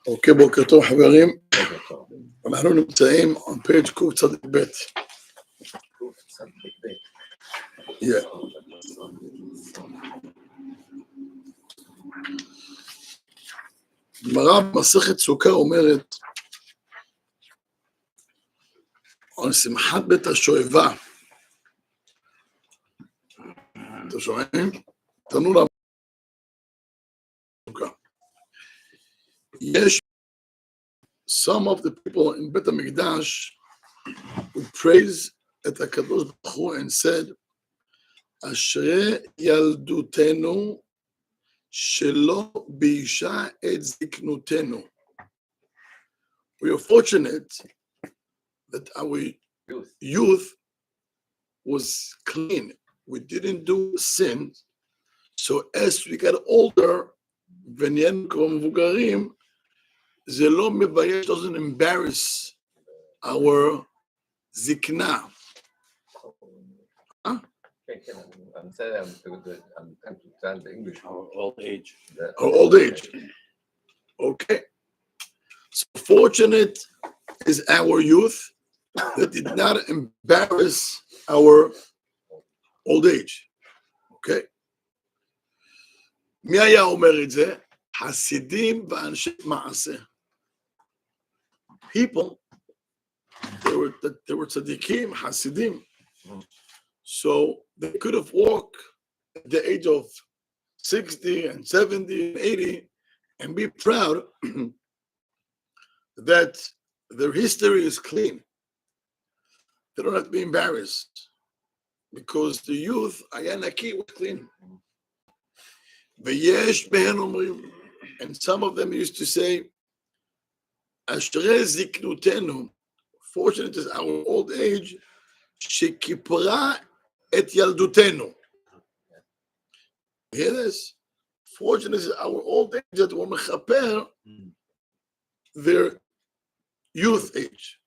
אוקיי, בוקר טוב חברים, אנחנו נמצאים on page קצ"ב. גמרא במסכת סוכה אומרת על שמחת בית השואבה. אתם שומעים? תנו לה סוכה. יש some of the people in בית המקדש who praise את הקדוש ברוך הוא and said אשרי ילדותנו שלא ביישה את זקנותנו. We are fortunate that our youth was clean. We didn't do sin. So as we get older, ונהיינו כבר מבוגרים, זה לא מבייש, doesn't embarrass our זקנה. I'm trying to English. Our old age. Our old age. Okay. So fortunate is our youth that did not embarrass our old age. Okay. מי היה אומר את זה? חסידים ואנשי מעשה. People, they were tzaddikim, hasidim. So they could have walked at the age of 60 and 70 and 80 and be proud that their history is clean. They don't have to be embarrassed because the youth, Ayanaki, was clean. And some of them used to say, Ashrei ziknutenu, fortunate is our old age, shekipra et yaldutenu. Hear this? Fortunate is our old age that will mechaper their youth age.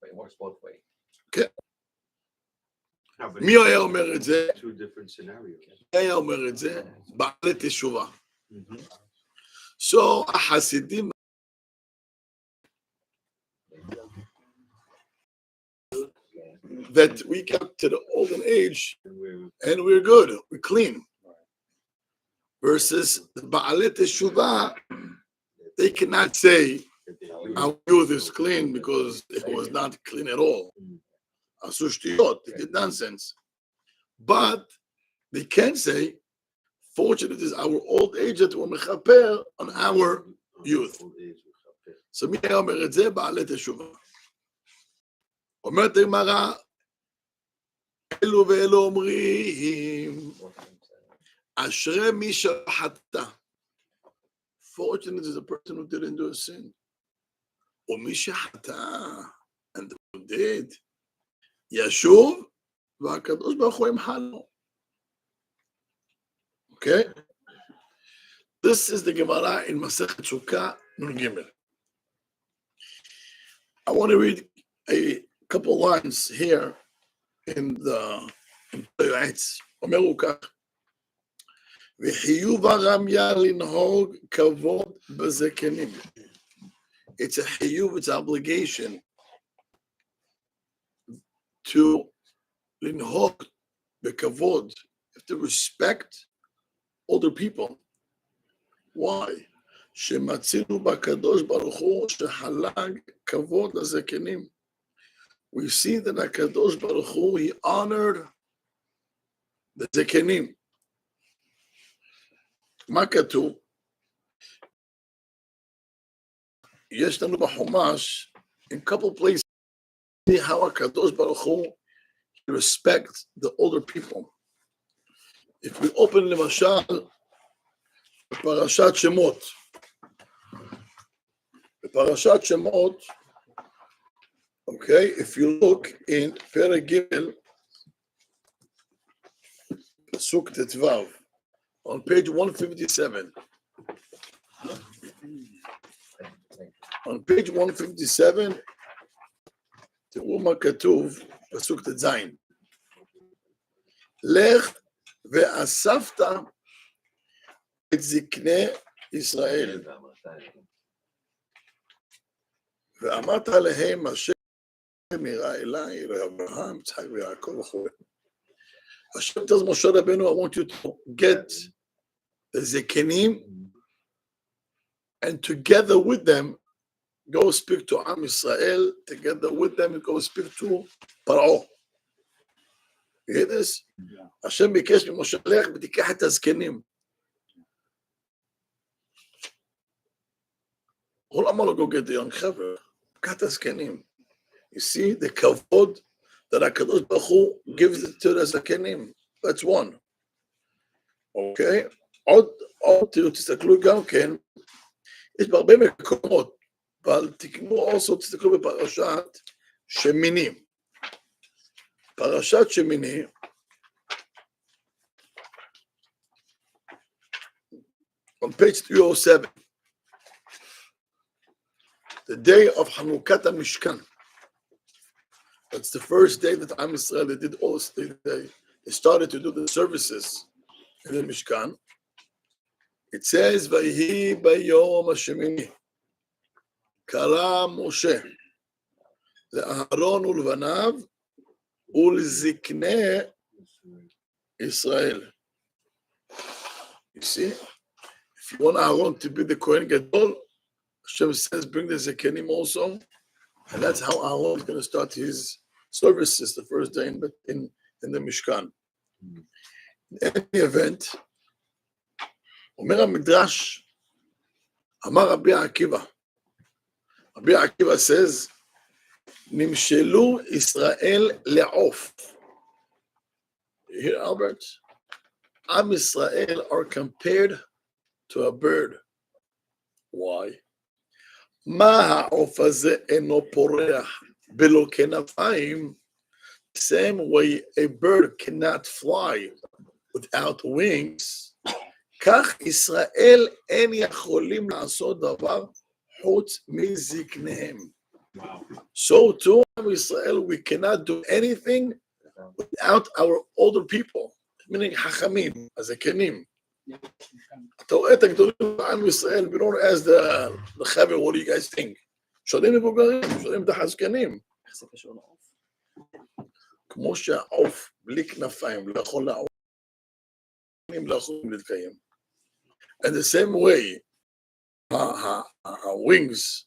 It works both ways. Okay. מי היה אומר את זה? Two different scenarios. מי היה אומר את זה? בעלי תשובה. So, החסידים that we got to the olden age and we're good, we're clean. Versus the Ba'alei Teshuvah, they cannot say our youth is clean because it was not clean at all. They did nonsense. But they can say, fortunate is our old age that we're mechaper on our youth. So מי היה אומר את זה? בעלי תשובה. אומרת הגמרא, אלו ואלו אומרים, אשרי מי שחטא. Fortunate is a person who didn't do a sin. ומי שחטא, and who did, ישוב, והקדוש ברוך הוא ימחל לו. Okay? This is the Gemara in Masechet Sukkah, Nun Gimel. I want to read a couple lines here in the Pele Yoetz. אומר הוא כך, וחיוב הרמיה לנהוג כבוד בזקנים. It's a chiyuv, it's an obligation to linhog bekavod, to respect older people. Why? Shematzinu bakadosh baruch hu shehalag kavod hazekenim. We see that HaKadosh Baruch Hu, he honored the zekenim. מה כתוב? יש לנו בחומש, in a couple places, see how HaKadosh Baruch Hu respects the older people. If we open למשל, בפרשת שמות. בפרשת שמות, okay, if you look in פרק ג' פסוק ט"ו, on page 157. On page 157, תראו מה כתוב, פסוק ט"ז. לך ואספת את זקני ישראל. ואמרת להם, השם נראה אליי, לאברהם, יצחק ויעקב וכו'. Hashem tells Moshe Rabbeinu, I want you to get the zekenim and together with them, go speak to Am Yisrael, together with them, go speak to Paro. You hear this? Hashem ביקש ממשה לך ותיקח את הזקנים. הוא לא אמר לו, go get the young חבר'ה, תיקח את הזקנים. You see the kavod that HaKadosh Baruch Hu gives it to the זקנים. That's one. אוקיי? עוד תסתכלו גם כן, יש בהרבה מקומות, אבל תקנו also, תסתכלו בפרשת שמיני. פרשת שמיני, on page 307, the day of Hanukat HaMishkan. That's the first day that Am Yisrael, they did all this, they started to do the services in the Mishkan. It says, Vayhi bayom hashemini, kara Moshe, le'Aaron ulvanav, ulziknei Israel. You see, if you want Aaron to be the Kohen Gadol, Hashem says, bring the Zekenim also, and that's how Aaron is going to start his services the first day in the Mishkan. In any event, אומר המדרש, אמר רבי עקיבא, רבי עקיבא says, נמשלו ישראל לעוף. You hear, Albert? Am Yisrael are compared to a bird. Why? מה העוף הזה אינו פורח בלא כנפיים? Same way a bird cannot fly without wings, כך ישראל אין יכולים לעשות דבר חוץ מזקניהם. So too, Israel, we cannot do anything without our older people, meaning חכמים, הזקנים. אתה רואה את הגדולים בעם ישראל, we don't ask the חבר'ה, what do you guys think? שואלים מבוגרים, שואלים את הזקנים. איך זה קשור לעוף? כמו שהעוף בלי כנפיים לא יכול לעוף, לא יכולים להתקיים. And the same way, wings,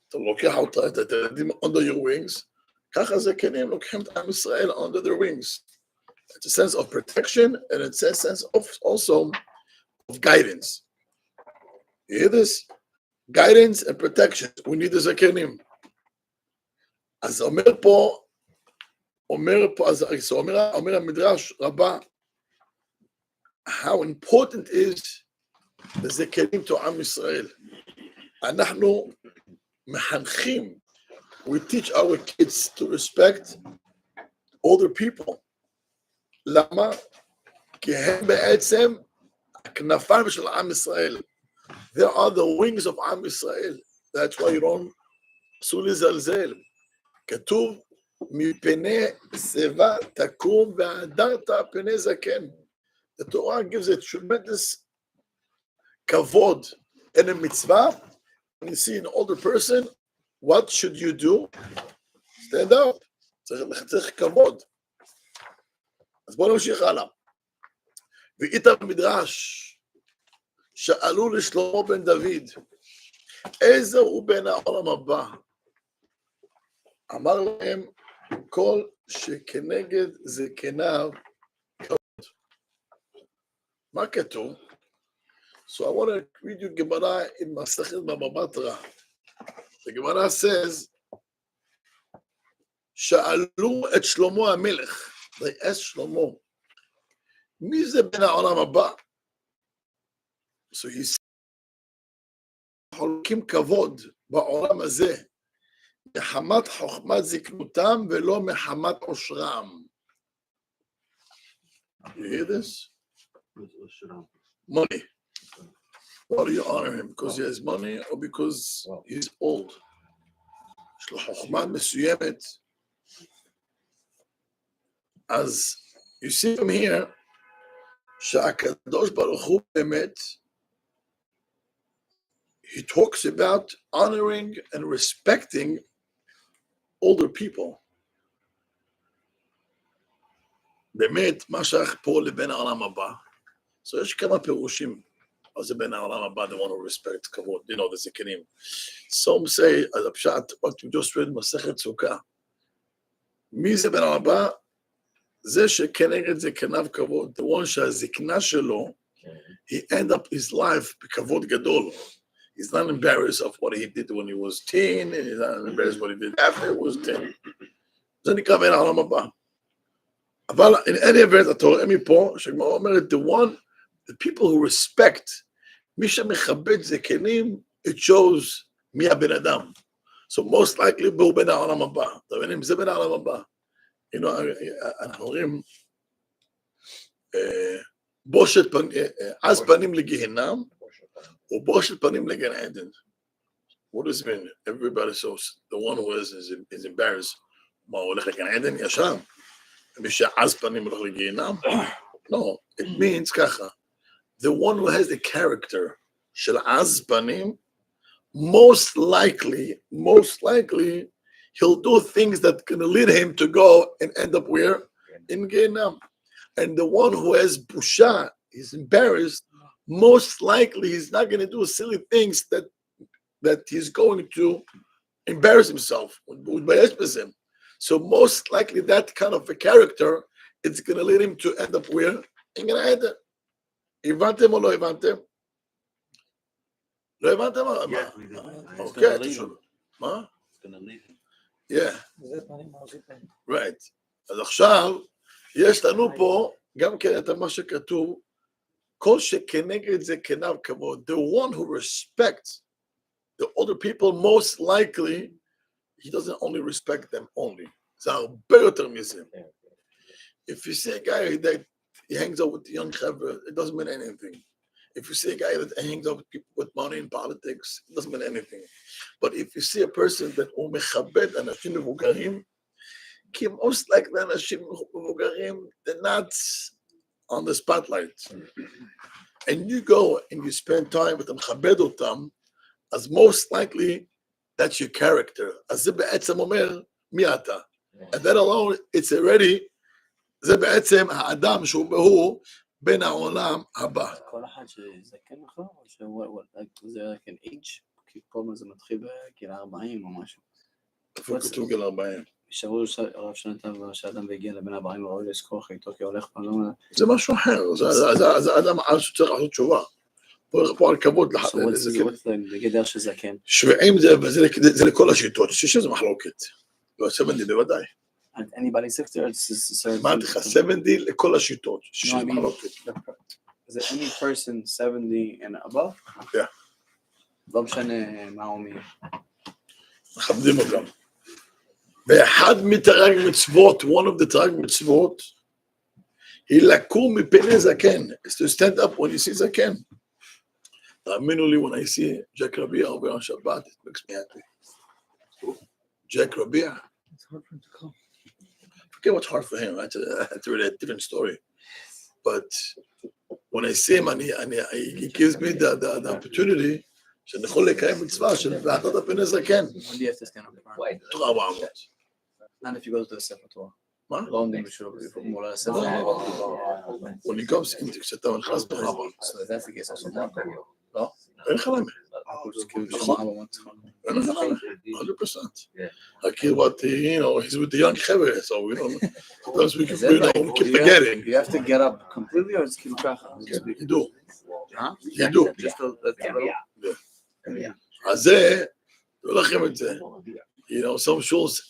אתה לוקח אותה, את הילדים under your wings, ככה זקנים לוקחים את עם ישראל under their wings. It's a sense of protection, and it's a sense of also of guidance. You hear this? Guidance and protection. We need the זקנים. אז אומר המדרש רבה, how important is the זקנים to עם ישראל. אנחנו מחנכים, we teach our kids to respect older people. למה? כי הם בעצם הכנפיים של עם ישראל. They are the wings of עם ישראל. That's why you don't אסור לזלזל. כתוב, מפני שיבה תקום והדרת פני זקן. The Torah gives a tremendous kavod and a mitzvah. When you see an older person, what should you do? Stand up. צריך כבוד. אז בואו נמשיך הלאה. ואיתם המדרש, שאלו לשלמה בן דוד, איזה הוא בן העולם הבא? אמר להם, כל שכנגד זקניו כבוד. מה כתוב? So I want to read you Gemara in Masechet Baba Batra. The Gemara says, שאלו את שלמה המלך, they asked שלמה, מי זה בן העולם הבא? So he said, חולקים כבוד בעולם הזה, מחמת חוכמת זקנותם ולא מחמת עושרם. You hear this? Money. Why do you honor him? Because he has money or because he's old? יש לו חוכמה מסוימת. אז you see from here, שהקדוש ברוך הוא באמת, he talks about honoring and respecting older people. באמת, מה שייך פה לבין העולם הבא. So יש כמה פירושים. אז זה בין העולם הבא, they want to respect, כבוד, you know, the זקנים. Some say, אז הפשט, what you just read, מסכת סוכה. מי זה בין העולם הבא? זה שכנגד זקניו כבוד. The one שהזקנה שלו, he end up his life בכבוד גדול. He's not embarrassed of what he did when he was 10, and he's not embarrassed what he did after he was 10. זה נקרא בין העולם הבא. אבל in any event, אתה רואה מפה, שגמרא אומרת, the people who respect, מי שמכבד זקנים, it shows מי הבן אדם. So most likely, הוא בן העולם הבא. אתה מבינים? זה בן העולם הבא. You know, אנחנו אומרים, אז פנים לגיהנם, או בושת פנים לגן עדן. What does it mean? Everybody shows, the one who is embarrassed, מה, הוא הולך לגן עדן? ישר. מי שאז פנים הולך לגיהנם? No, it means ככה. The one who has the character של אז פנים, most likely, he'll do things that can lead him to go and end up where? In Gehenna. And the one who has busha, he's embarrassed, most likely he's not going to do silly things that he's going to embarrass himself. So most likely that kind of a character, it's going to lead him to end up where? In Gehenna. הבנתם או לא הבנתם? לא הבנתם? אוקיי, מה? Yeah. Right. אז עכשיו, יש לנו פה גם כן את מה שכתוב, כל שכנגד זה כנב כבוד. The one who respects the older people, most likely, he doesn't only respect them only. זה הרבה יותר מזה. If you see a guy that he hangs out with the young chevra, it doesn't mean anything. If you see a guy that hangs out with people with money in politics, it doesn't mean anything. But if you see a person that הוא מכבד אנשים מבוגרים, כי most likely אנשים מבוגרים, they're not on the spotlight. And you go and you spend time with them, מכבד אותם, אז most likely that's your character. אז זה בעצם אומר, מי אתה? And that alone, it's already, זה בעצם האדם שהוא בין העולם הבא. כל אחד שזקן אחר, או שזה רק an age, כי כל מה זה מתחיל בגיל 40 או משהו. איפה כתוב גיל 40? שברו הרב שנתן שהאדם והגיע לבן 40 וראוי לזכור איתו כי הולך פעם. זה משהו אחר, זה אדם שצריך לעשות תשובה. פה על כבוד בגדר שזקן. שבעים זה לכל השיטות, 60 זה מחלוקת. לא, 70 בוודאי. Anybody 60 or אמרתי לך, 70 לכל השיטות, 60 מחלוקת. Is it any person 70 and above? Yeah. לא משנה מה הוא מי. מכבדים אותם. ואחד מתרג מצוות, one of the תרג מצוות, היא לקום מפני זקן. It's to stand up when you see זקן. תאמינו לי, when I see Jack Rabia over on Shabbat, it makes me happy. Jack Rabia. It's hard for him to come. Forget what's hard for him. That's really a different story. But when I see him, and he gives me the opportunity, שאני יכול לקיים מצווה של ועדת הפני זקן. When do you have to stand up? תורה 400. Not if you go to the Sefer Torah. מה? לא עומדים בשביל מול הספר. when he comes in, כשאתה נכנס בחמה. So that's the case also. לא? אין לך למה. נכון. אין לך למה. 100%. Like what, you know, he's with the young חבר'ה, so we don't, sometimes we keep forgetting. You have to get up completely or just keep ככה? You do. Huh? You do. Just a little? אז זה, לא לכם את זה. You know, some shows,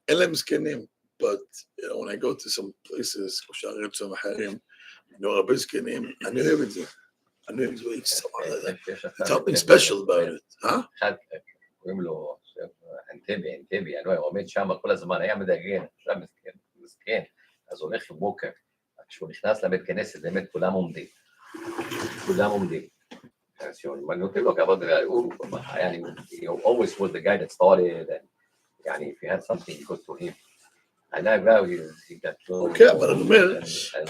אין להם זקנים, but you know, when I go to some places, כמו שערי צום אחרים, אני רואה הרבה זקנים, אני אוהב את זה. אני אוהב את זה. There's something special about it. אחד, קוראים לו אנטבי, אני עומד שם כל הזמן, היה מדגן, עכשיו מסכן, אז הולך עם בוקר, כשהוא נכנס לבית כנסת, באמת כולם עומדים. אני נותן לו כבוד, he always was the guy that started, and if you had something, you go to him. אוקיי, אבל אני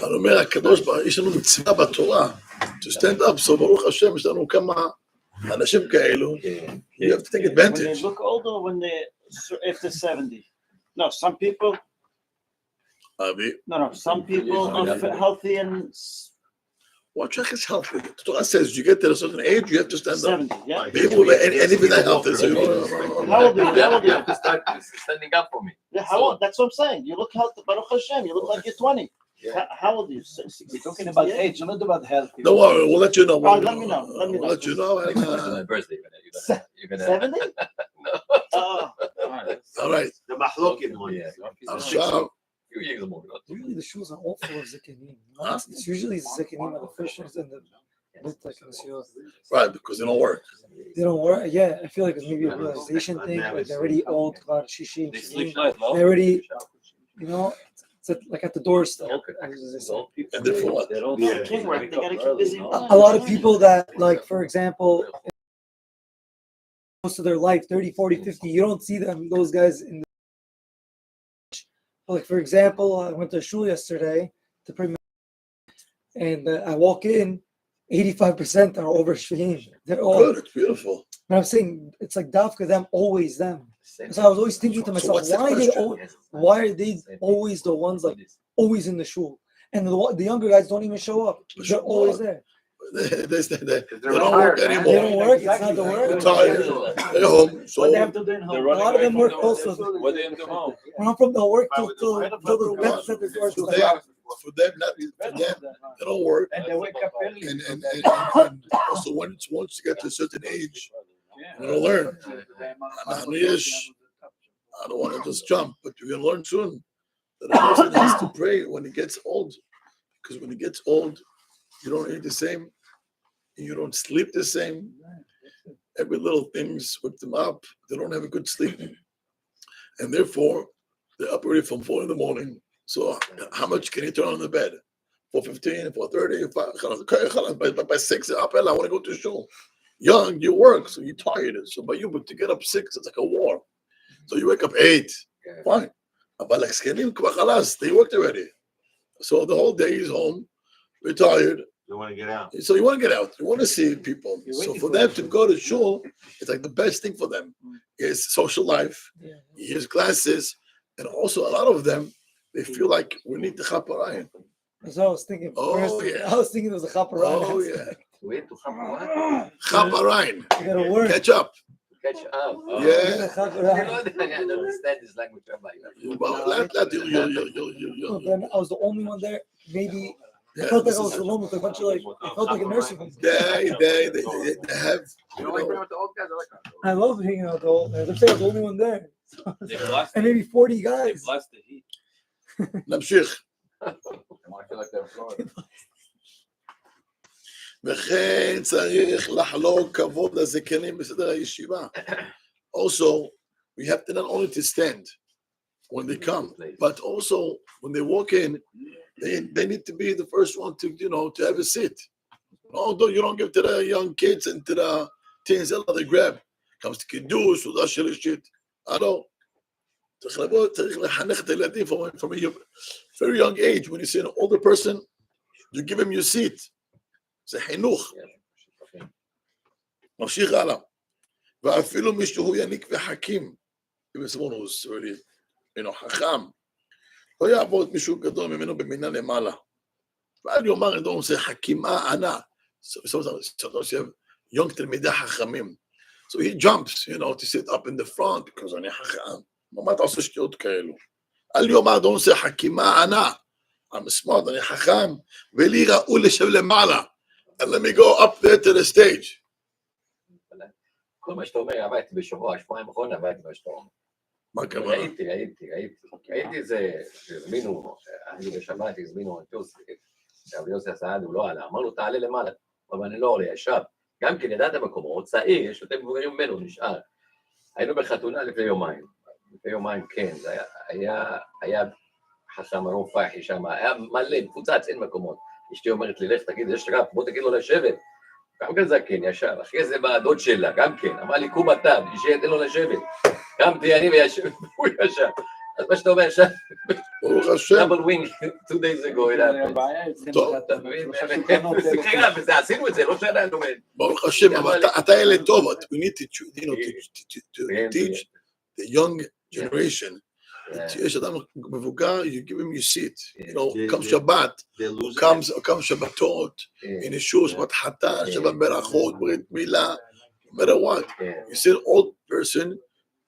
אומר, הקדוש ברוך הוא, יש לנו מצווה בתורה, to stand up, so ברוך השם, יש לנו כמה אנשים כאלו, you have to take advantage. When they look older, when they after 70. No, some people. אבי, No. Some people are healthy and what check is healthy? The Torah says you get to a certain age, you have to stand up. 70. Yeah. People with anything that healthy. So How old are you? How old are you? Standing up for me. Yeah, how old? That's what I'm saying. You look healthy. Baruch Hashem. You look like you're 20. Yeah. How old are you? We're talking about age, not about health. don't worry, we'll let you know. Oh, let me know. We'll let you know. And, My birthday. You're gonna 70? Oh. all right. The mahlokin one. Yeah. עכשיו, Few years more. Usually the shoes are all full of zikanim. It's usually the zikanim and the fishes and the right, because they don't work. they don't work. Yeah, I feel like it's maybe a realization thing. Like they're already old, about shishim. They already, you know, it's like at the door still. And then for what? They can't work. They gotta keep busy. A lot of people that, like, for example, most of their life, 30, 40, 50, you don't see them, those guys in the, like, for example, I went to shul yesterday to pray, and I walk in, 85% are over shvihim. They're all, Good, it's beautiful. but I'm saying it's like dafka them, always them. So I was always thinking to So myself, what's the why are they always the ones, like, always in the shul? And the younger guys don't even show up. They're always there. They don't work They anymore. don't work. It's not the They're work. tired. They're home. So What they have to do in home? A lot of them work also. What they have to do home? When I'm from the work till the rest of the doors. for them, not for them, they don't work. And they wake up early. And also once you get to a certain age, you're gonna learn. I don't want to just jump, but you're gonna learn soon that a person has to pray when he gets old, because when he gets old, you don't eat the same, and you don't sleep the same. Every little thing's whipped them up. They don't have a good sleep, and therefore they're up already from 4 a.m. So how much can you turn on the bed? 4:15, 4:30, by 6, I want to go to shul. Young, you work, so you're tired. So by you, but to get up 6, it's like a war. So you wake up 8, fine. But like they worked already. So the whole day he's home, retired. You want to get out. So you want to get out. You want to see people. So for them to go to shul, it's like the best thing for them is social life. He hears classes, and also a lot of them, they feel like we need the chaparayim. So I was thinking. I was thinking it was a chaparayim. Oh yeah, Wait to what? chaparayim. You gotta work. Catch up. Catch up. Yeah. I don't understand this language. Well, Then I was the only one there. Maybe I felt like I was alone with a bunch of, like, I felt like a nursing home. They have. You don't like playing with the old guys? I like that. I love hanging out with the old guys. I'm saying I was the only one there. And maybe 40 guys. Bless the heat. נמשיך. I want to feel like they're in Florida. וכן צריך לחלוק כבוד לזקנים בסדר הישיבה. Also, we have to not only to stand when they come, but also when they walk in, they need to be the first one to, to have a seat. Although you don't give to the young kids and to the teens, they grab. Comes to kiddush, סעודה שלישית. I don't. צריך לחנך את הילדים from a very young age. When you see an older person, you give him your seat. זה חינוך. נמשיך הלאה. ואפילו מי שהוא יניק וחכים, אם someone who's already, חכם, לא יעבוד מישהו גדול ממנו במינה למעלה. ואל יאמר, אני עושה חכימה ענה. So young תלמידי חכמים. So he jumps, to sit up in the front, because אני חכם. מה אתה עושה שטויות כאלו? אל יאמר, אני עושה חכימה ענה. I'm smart, אני חכם, ולי ראו לשב למעלה. And let me go up there to the stage. כל מה שאתה אומר, עבדתי בשבוע, שבועיים האחרונים עבדתי מה שאתה אומר. מה הכוונה? ראיתי את זה, הזמינו, אני בשבת, הזמינו את רבי יוסי סעד, הוא לא עלה, אמר לו, תעלה למעלה, אבל אני לא עולה, ישב. גם כן ידעת מקומו, צעיר, יש יותר מבוגרים ממנו, נשאר. היינו בחתונה לפני יומיים, כן, זה היה חסם ארום פחי שם, היה מלא, מפוצץ, אין מקומות. אשתי אומרת לי, לך תגיד, יש רב, בוא תגיד לו לשבת. גם כן זקן, ישב, אחרי זה בדוד שלה, גם כן, אמר לי, קום אתה, תשאר, תן לו לשבת. קמתי אני וישב, הוא ישב. אז מה שאתה אומר, ברוך השם. דאבל ווינג, 2 days ago, הבעיה אצלכם טוב. שאתה שלושה תקנות עשינו את זה, לא שאלה לומד. ברוך השם, אבל אתה ילד טוב, we need to teach the young generation. יש אדם מבוגר, you give him your seat. You know, קם שבת, קם שבתות, הנה שוב, שבת חתן, שבת ברכות, ברית מילה, no matter what. You see an old person,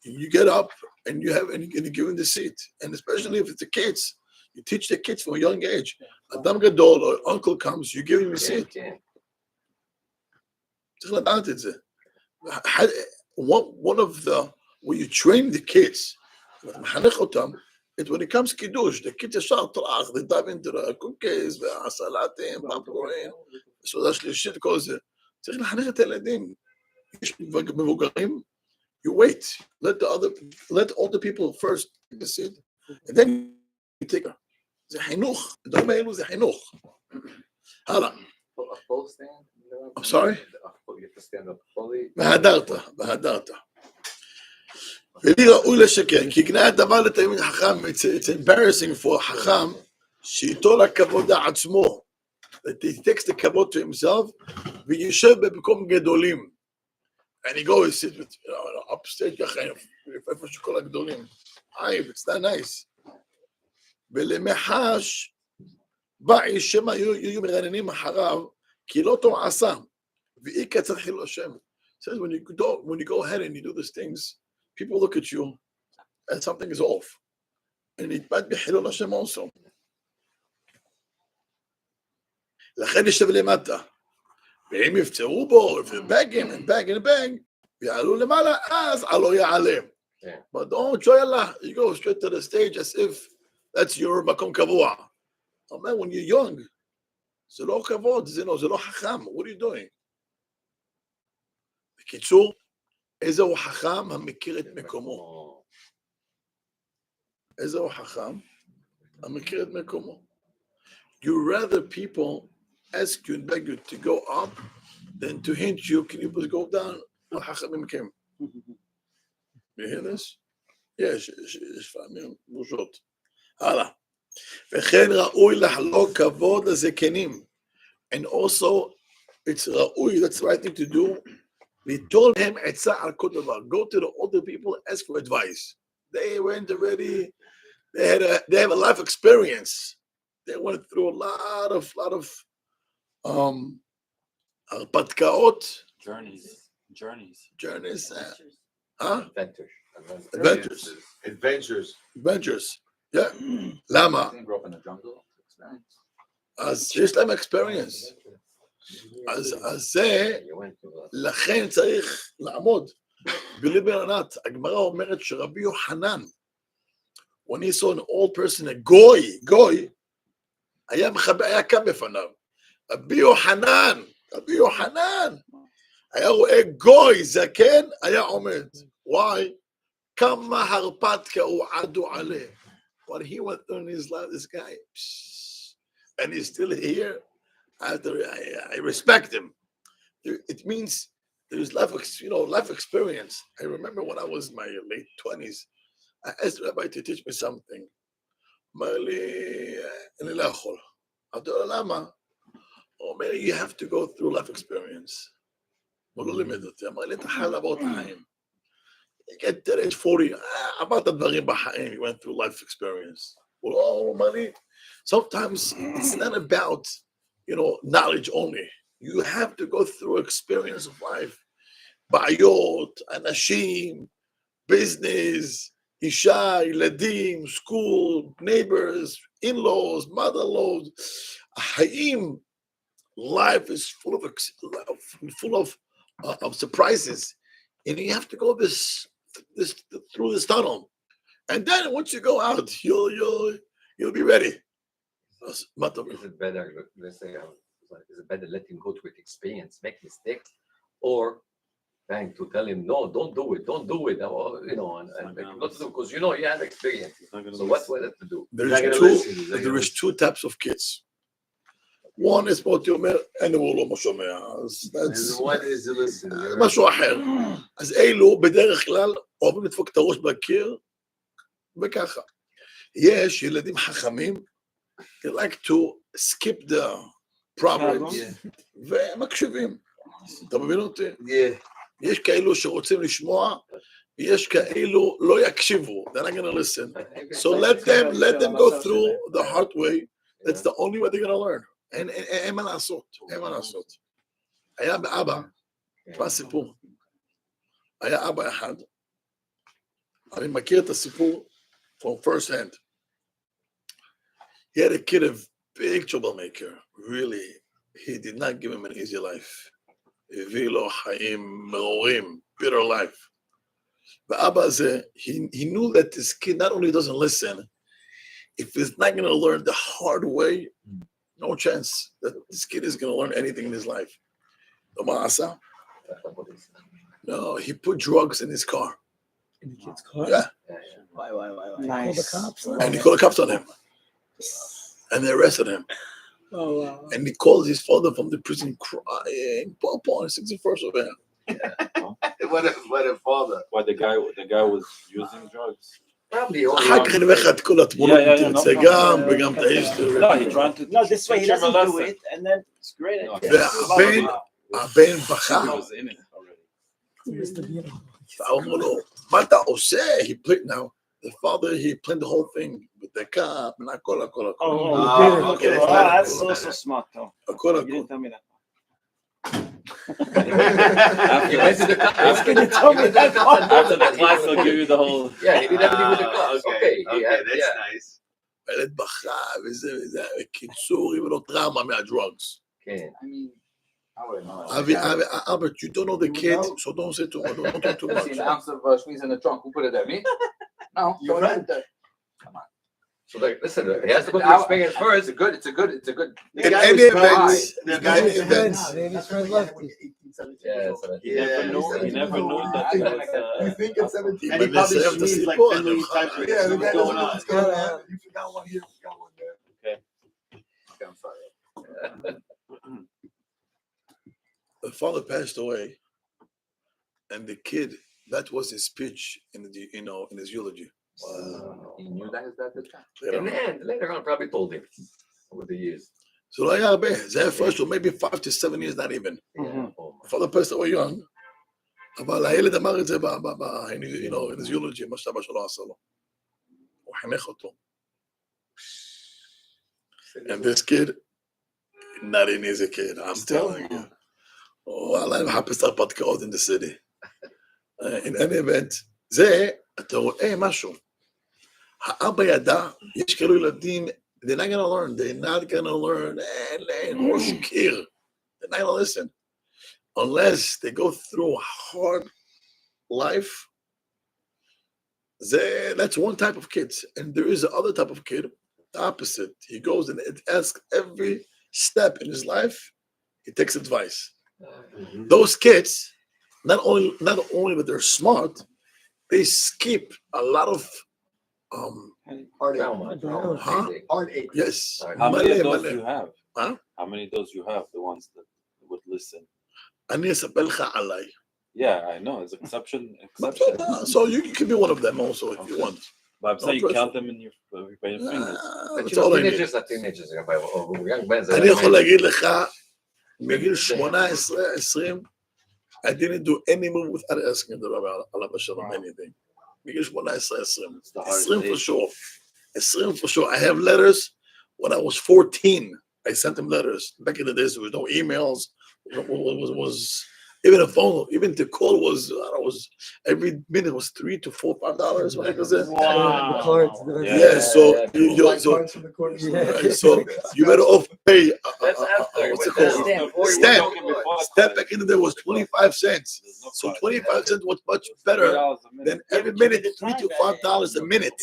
you get up and you give him the seat. And especially if it's the kids, you teach the kids from a young age. אדם גדול or uncle comes, you give him a seat. צריך לדעת את זה. One of the, when you train the kids, מחנך אותם, when it comes קידוש, the kids ישר טרח, they dive into the cookies, והסלטים, והפרורים, סעודה שלישית, כל זה. צריך לחנך את הילדים. יש מבוגרים, you wait, let all the people first take a seat, and then you take her. זה חינוך, הדברים האלו זה חינוך. הלאה. I'm sorry? בהדרת. ולי ראוי לשקר, כי גנאי הדבר לתלמיד חכם, it's embarrassing for חכם, שאיתו לכבוד לעצמו, that he takes the כבוד to himself, ויושב במקום גדולים. And he goes sit with, upstage, איפה שכל הגדולים. It's not nice. ולמחש, באי שמה יהיו מרננים אחריו, כי לא טוב עשה, ואי קצר חילו השם. Says when you go ahead and you do these things, people look at you and something is off. And it might be חילול השם also. לכן ישב למטה. ואם יפצעו בו, if you beg him and beg, ויעלו למעלה, אז עלו יעלה. But don't show you go straight to the stage as if that's your מקום קבוע. אומר, when you're young, זה לא כבוד, זה לא חכם. What are you doing? בקיצור, איזהו חכם המכיר את מקומו. איזהו חכם המכיר את מקומו. You rather people ask you and beg you to go up than to hint you, can you please go down? החכמים מכם. You hear this? יש פעמים בושות. הלאה. וכן ראוי לחלוק כבוד לזקנים. And also, it's ראוי, that's the right thing to do. ליטול להם עצה על כל דבר. Go to the older people, ask for advice. They went already, they have a life experience. They went through a lot of הרפתקאות. Journeys. Adventures. Yeah. למה? אז יש להם experience. אז זה, לכן צריך לעמוד. בלי ברנת, הגמרא אומרת שרבי יוחנן, when he saw an old person, a גוי, היה קם בפניו. רבי יוחנן, היה רואה גוי זקן, היה עומד. Why? כמה הרפתקה הוא עדו עליה. What he went through in his life, this guy, and he's still here. I respect him. It means there's life experience. I remember when I was in my late 20s, I asked the rabbi to teach me something. אמר לי, אני לא יכול. אמרתי לו, למה? הוא אומר, you have to go through life experience. הוא לא לימד אותי. אמר לי, אתה חייב לעבור את החיים. You get to age 40, עברת דברים בחיים, you went through life experience. הוא אמר לי, sometimes it's not about, knowledge only. You have to go through experience of life. בעיות, אנשים, business, אישה, ילדים, school, neighbors, in-laws, mother-in-laws. החיים, life is full of surprises. And you have to go through this tunnel. And then once you go out, you'll be ready. Is it better, let's say, is it better letting go with experience, make mistakes, or trying to tell him, no, don't do it, or, and not to do, because you have experience. So what we have to do? There is two types of kids. One is what you אומר, אין הוא לא שומע, אז משהו אחר. אז אלו בדרך כלל אוהבים לדפוק את הראש בקיר, וככה. יש ילדים חכמים, they like to skip the problems, ומקשיבים. אתה מבין אותי? יש כאלו שרוצים לשמוע, יש כאלו לא יקשיבו. They're not going to listen. So let them go through the hard way. That's the only way they're going to learn. אין מה לעשות, אין מה לעשות. היה באבא, מה הסיפור? היה אבא אחד, אני מכיר את הסיפור from first hand. He had a kid, a big troublemaker. Really, he did not give him an easy life. הביא לו חיים מרורים, bitter life. ואבא הזה, he knew that this kid not only doesn't listen, if he's not going to learn the hard way, no chance that this kid is going to learn anything in his life. No, he put drugs in his car. In the kid's car? Yeah. Why? Call the Nice. cops? And he called the cops on him. And they arrested him. Oh, wow. And he called his father from the prison crying, Papa, on 61st of him. What a father. Why the guy was using drugs? Probably אחר כך אני אומר לך את כל התמונות, Yeah, תרצה no, גם, no. וגם את ההיסטוריה. No, he tried to. No, this way he teach him a doesn't do lesson. it, and then It's great. No, הבן בכה, he was in it already. Just the beginning. ואמרו לו, מה אתה עושה? He played now. The father, he planned the whole thing with the cop, and הכל. Okay. Oh, that's so smart, though. הכל. You didn't tell me that. After the class, they'll give you the whole. Yeah, he did everything with the class. Okay, Yeah, that's yeah. nice. הילד בכה, וזה, קיצור, עם לו טראומה מהדרוגס. כן. I mean, I wouldn't know. Albert, you don't know the kid, so don't say too much, don't talk too I've much. seen an ounce of Schmeez in the trunk. Who put it there? Me? No. Your someone friend. put it there. So like, listen, he has to go through experience first. It's a good. In any event, The in guy any was event, Maybe his friend left it. Yeah, so He never knew that he was. You think it's 17? And he probably sneezed like 10 million times. Yeah, the guy doesn't know what's going Yeah. on. You forgot one here, forgot one there. I'm sorry. the father passed away, and the kid, that was his speech in the, in his eulogy. He knew that his dad did that. And later on, probably told him over the years. So לא היה הרבה, זה היה first or maybe 5 to 7 years, not even. The father passed away young, אבל הילד אמר את זה in his eulogy, מה שאבא שלו עשה לו. הוא חינך אותו. And this kid, not an easy kid, I'm telling you. אני מחפש הרפתקאות in the city. In any event, זה, אתה רואה משהו. האבא ידע, יש כאלו ילדים, they're not gonna learn, אין ראש קיר. They're not gonna listen. Unless they go through a hard life. That's one type of kids. And there is the other type of kid, the opposite. He goes and asks every step in his life, he takes advice. Those kids, not only that they're smart, they skip a lot of Heartache. yes. How many of those מלא. you have? Huh? How many of those you have? The ones that would listen. אני אספר לך עליי. Yeah, I know. It's exception. So you can be one of them also if you want. But I'm saying you pressure. count them in your fingers. But That's you know, all I need. teenagers are teenagers. Or young men. אני יכול להגיד לך, מגיל 18, 20, I didn't do any move without asking the Rabbi Eliezer Papo anything. מגיל 18, 20. 20 for sure. 20 for sure. I have letters. When I was 14, I sent them letters. Back in the days, there was no emails. Was even a phone, even the call was, every minute was $3 to $4, $5. What was it? Wow. Cards. Yeah, so so you better off pay. That's after. What's it But called? that's Stamp. before. Stamp back in the day was 25 cents. So 25 cents was much better than every minute $3 to $5 a minute.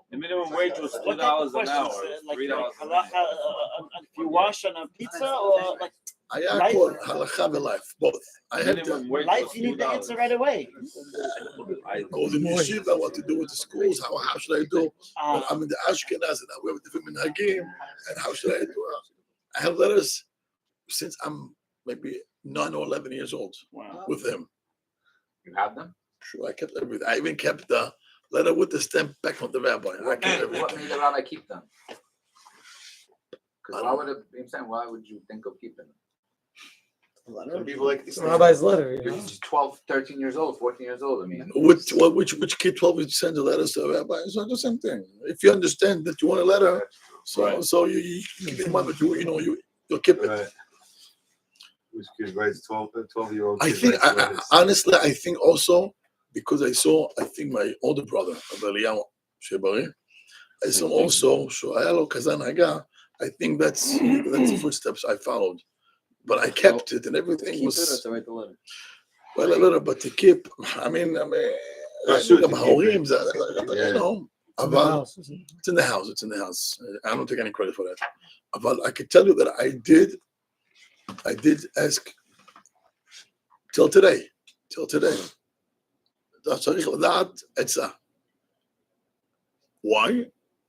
The minimum wage was What type of $2 an hour. questions, like $3 an halacha, hour. if you wash on a pizza or like I call halacha and life, both. I had Minimum to wage life, was you need the $2. answer right away. go to yeshiva, what to do with the schools, how should I do? But I'm in the Ashkenaz and we have a different minhagim, and how should I do? I have letters since I'm maybe 9 or 11 years old Wow. with him. You have them? Sure, I kept everything. I even kept the letter with the stamp back from the rabbi. I kept What everything. made the rabbi keep them? Because why would it? I'm saying, why would you think of keeping them? Some people like to It's the rabbi's letter. You You're know? just 12, 13 years old, 14 years old. I mean, Which kid 12 would send a letter to the rabbi? It's not the same thing. If you understand that you want a letter, so Right. so you give him one, but you'll keep it. Right. Which kid writes 12-year-old? I think honestly, I think also because I think my older brother, Rabbi Eliezer Papo, I saw him also. So I think that's the footsteps I followed. But I kept it, and everything Keep it or was to write the letter? well a little. But to keep, I mean, I think about Horim, you know. It's in the But house. it's in the house. It's in the house. I don't take any credit for that. But I can tell you that I did ask till today. Why?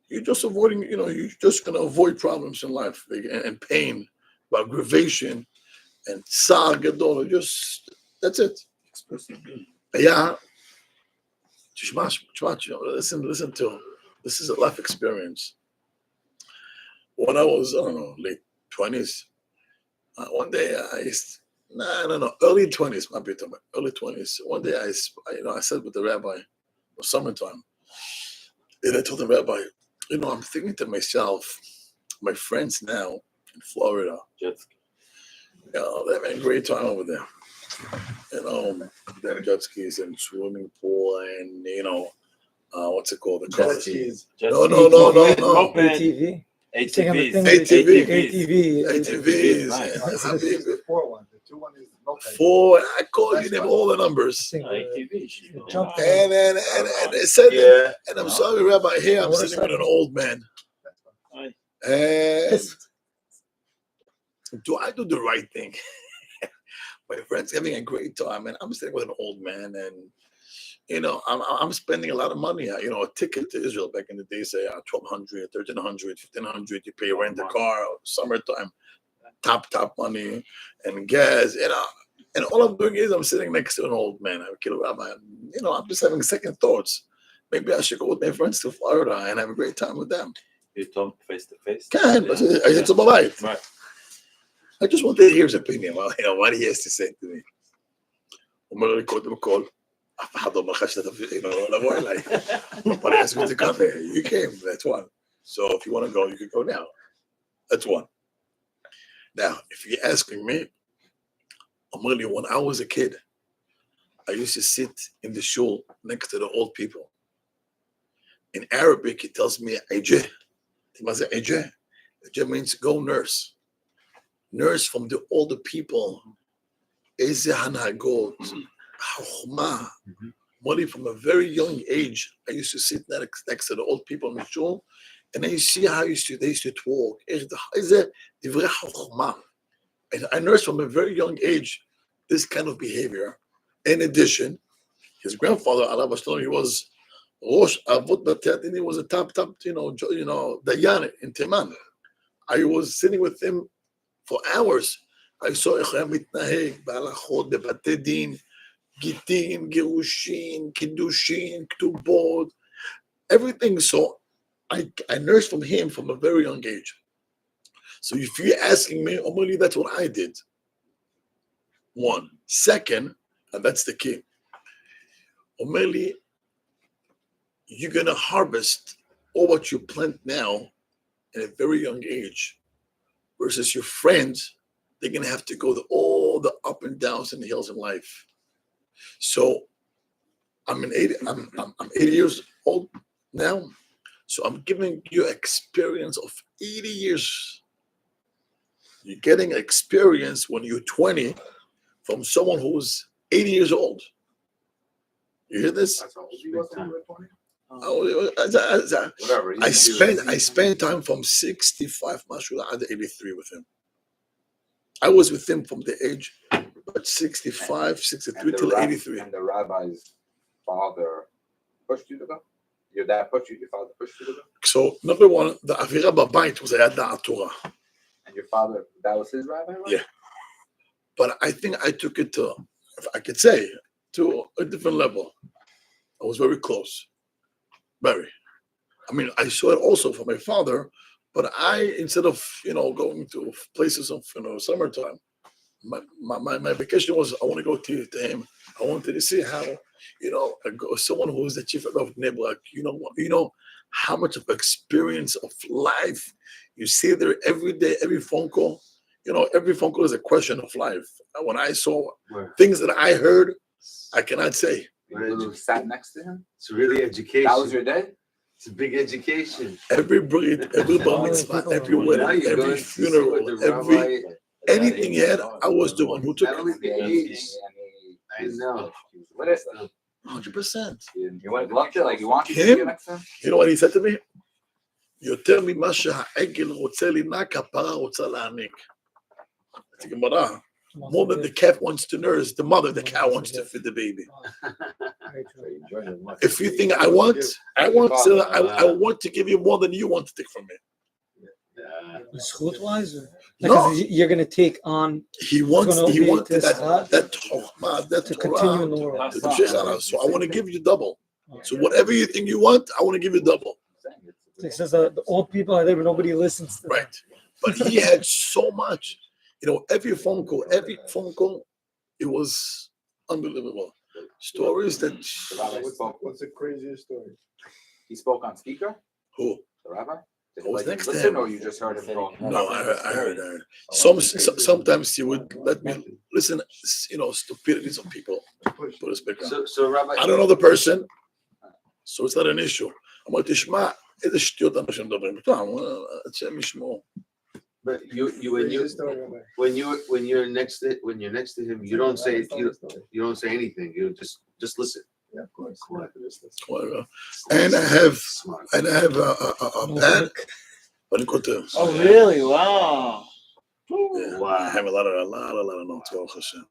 You're just avoiding, you're just going to avoid problems in life and pain, aggravation, and tsar gadol. That's it. Yeah. Listen to this is a life experience. When I was, I don't know, late 20s, one day early 20s, might be talking about early 20s. One day I sat with the rabbi, it was summertime, and I told the rabbi, I'm thinking to myself, my friends now in Florida, they're having a great time over there. They have jet skis and swimming pool and, what's it called? The cars. No. ATV. ATVs. ATVs. Nice. The 4-1. The 2-1 is moped. Four, I called you them all the numbers. Jump And they said, and I'm sorry, Rabbi, here I'm sitting with an old man. And do I do the right thing? My friend's having a great time, and I'm sitting with an old man, and I'm spending a lot of money. A ticket to Israel back in the day, say $1,200, $1,300, $1,500. You pay rent a car, summertime, top money, and gas. And all I'm doing is I'm sitting next to an old man. I'm a killer rabbi. I'm just having second thoughts. Maybe I should go with my friends to Florida and have a great time with them. You told face to face. It's a right. I just want to hear his opinion. Well, what he has to say to me. אומר לי קודם כל, אף אחד לא אומר לך שאתה לבוא אליי. Nobody asked me to come here. You came, that's one. So if you want to go, you can go now. That's one. Now, if you're asking me, אומר לי, when I was a kid, I used to sit in the shul next to the old people. In Arabic, it tells me, Ejeh. Ejeh means go nurse. Nurse from the older people. Eze hanagot, chachma. Money from a very young age. I used to sit next to the old people in the shul, and I see how they used to talk. And I nursed from a very young age this kind of behavior. In addition, his grandfather, he was Rosh Avot Batet, and he was a top, Dayan in Teman. I was sitting with him for hours. I saw איך היה מתנהג בהלכות, בבתי דין, גיטין, גירושין, קידושין, כתובות, everything. So I nursed from him from a very young age. So if you're asking me, Omoli, that's what I did. One. Second, and that's the key. Omoli, you're going to harvest all what you plant now at a very young age versus your friends. They're going to have to go all the up and downs and the hills in life. So I'm 80 years old now. So I'm giving you experience of 80 years. You're getting experience when you're 20 from someone who's 80 years old. You hear this? I spent time from 65 to 83 with him. I was with him from the age of 65, 63 till 83. And the rabbi's father pushed you to go? Your dad pushed you, your father pushed you to go? So, number one, the Avira Babayit was a Hatorah. And your father, that was his rabbi? Right? Yeah. But I think I took it to, if I could say, to a different level. I was very close. Very. I mean, I saw it also from my father, but I, instead of, going to places of, summertime, my vacation was, I want to go to him. I wanted to see how, someone who is the chief of Bnei Brak, how much of experience of life you see there every day, every phone call. Every phone call is a question of life. When I saw things that I heard, I cannot say. You sat next to him? It's really education. That was your day? It's a big education. Every brit, every bar mitzvah, every Now wedding, you're every going to see what funeral, the every rabbi, anything he had, I was the one who took not only it. the age, I know. 100%. You went up there like you want to Him? sit next to him? You know what he said to me? יותר ממה שהעגל רוצה לינק, הפרה רוצה להעניק. It's a Gemara. More than the cat wants to nurse, the mother, the cow wants to feed the baby. If you think I want to give you more than you want to take from me. Schut-wise? No. You're going to take on. He wants that Chokhmah, that to Torah, continue in the world. to the Shechara. So I want to give you double. So whatever you think you want, I want to give you double. It says the old people are there, but nobody listens to them. Right. But he had so much. Every phone call, it was unbelievable. Stories that. What's the craziest story? He spoke on speaker? Who? The rabbi? Did I was you next to listen him. or you just heard him talk? No, I heard. Sometimes he would let me listen, stupidities of people. Put a speaker on. So Rabbi, I don't know the person, so it's not an issue. אמרתי, תשמע, איזה שטויות אנשים מדברים. השם ישמעו. but when you're next to him, you don't say anything. You just listen. Yeah, of course. Whatever. And I have a band. Oh, really? Wow. Yeah, Wow. I have a lot of notes. Baruch Hashem.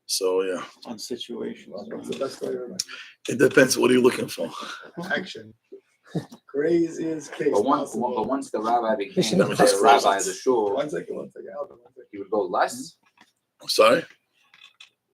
So yeah, On situations. What's the best story ever? it depends. What are you looking for? Action. Craziest case. But possible. once the rabbi became Mission the rabbi of the shul, One second. he would go less. I'm sorry.